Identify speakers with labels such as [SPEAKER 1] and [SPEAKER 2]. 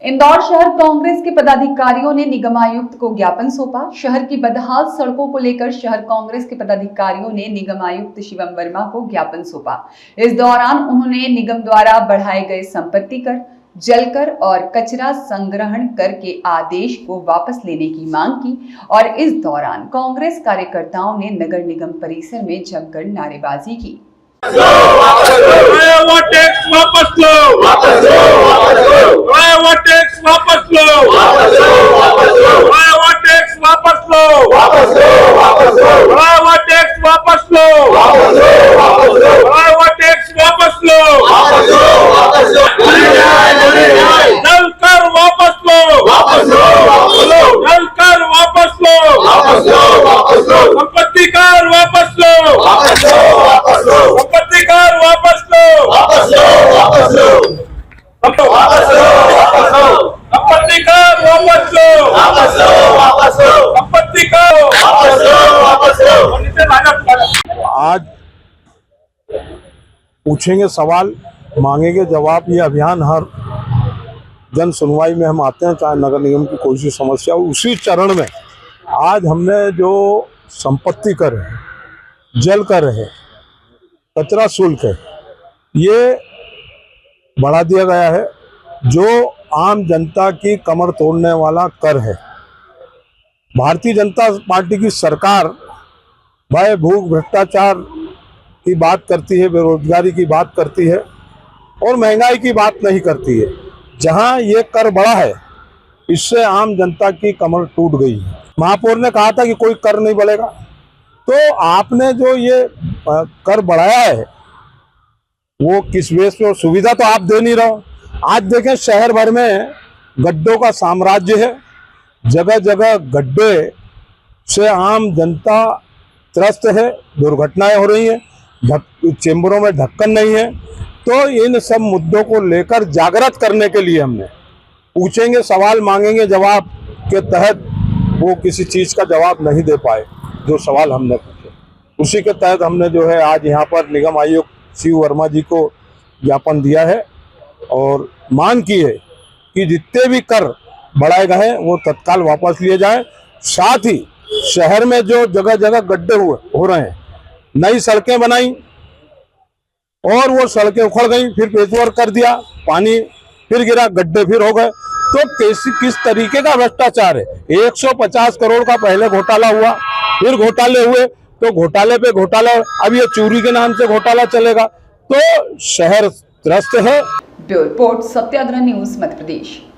[SPEAKER 1] इंदौर शहर कांग्रेस के पदाधिकारियों ने निगम आयुक्त को ज्ञापन सौंपा। शहर की बदहाल सड़कों को लेकर शहर कांग्रेस के पदाधिकारियों ने निगम आयुक्त शिवम वर्मा को ज्ञापन सौंपा। इस दौरान उन्होंने निगम द्वारा बढ़ाए गए संपत्ति कर, जल कर और कचरा संग्रहण कर के आदेश को वापस लेने की मांग की और इस दौरान कांग्रेस कार्यकर्ताओं ने नगर निगम परिसर में जमकर नारेबाजी की।
[SPEAKER 2] टैक्स वापस लो, वापस लो, वापस लो, टैक्स वापस लो, वापस लो, वापस लो, टैक्स वापस लो, वापस लो, वापस लो, टैक्स वापस लो, वापस लो, वापस लो, टैक्स वापस लो, वापस लो, वापस लो, जल कर वापस लो, वापस लो, वापस लो, जल कर वापस लो, वापस लो, वापस लो, संपत्ति कर वापस लो, वापस लो, वापस लो, संपत्ति कर वापस लो, वापस लो, वापस लो, वापस लो, वापस लो, संपत्ति कर वापस लो, वापस लो, वापस लो, संपत्ति कर वापस लो, वापस लो।
[SPEAKER 3] आज पूछेंगे सवाल, मांगेंगे जवाब। ये अभियान हर जन सुनवाई में हम आते हैं, चाहे नगर निगम की कोई सी समस्या हो। उसी चरण में आज हमने जो संपत्ति कर है, जल कर है, कचरा शुल्क है, ये बढ़ा दिया गया है, जो आम जनता की कमर तोड़ने वाला कर है। भारतीय जनता पार्टी की सरकार भय, भूख, भ्रष्टाचार की बात करती है, बेरोजगारी की बात करती है और महंगाई की बात नहीं करती है। जहां ये कर बढ़ा है, इससे आम जनता की कमर टूट गई है। महापौर ने कहा था कि कोई कर नहीं बढ़ेगा, तो आपने जो ये कर बढ़ाया है वो किस बेस पे, और सुविधा तो आप दे नहीं रहो। आज देखें, शहर भर में गड्ढों का साम्राज्य है, जगह जगह गड्ढे से आम जनता त्रस्त है, दुर्घटनाएं हो रही हैं, चेंबरों में ढक्कन नहीं है। तो इन सब मुद्दों को लेकर जागृत करने के लिए हमने पूछेंगे सवाल, मांगेंगे जवाब के तहत वो किसी चीज़ का जवाब नहीं दे पाए जो सवाल हमने पूछे, उसी के तहत हमने जो है आज यहाँ पर निगम आयुक्त शिव वर्मा जी को ज्ञापन दिया है और मांग की है कि जितने भी कर बढ़ाए गए हैं वो तत्काल वापस लिए जाएं। साथ ही शहर में जो जगह जगह गड्ढे हो रहे हैं, नई सड़कें बनाई और वो सड़कें उखड़ गई, फिर पेचवर्क कर दिया, पानी फिर गिरा, गड्ढे फिर हो गए। तो किस तरीके का भ्रष्टाचार है। 150 करोड़ का पहले घोटाला हुआ, फिर घोटाले हुए, तो घोटाले पे घोटाला, अब ये चोरी के नाम से घोटाला चलेगा, तो शहर त्रस्त है।
[SPEAKER 1] ब्यूरो रिपोर्ट, सत्याग्रह न्यूज, मध्य प्रदेश।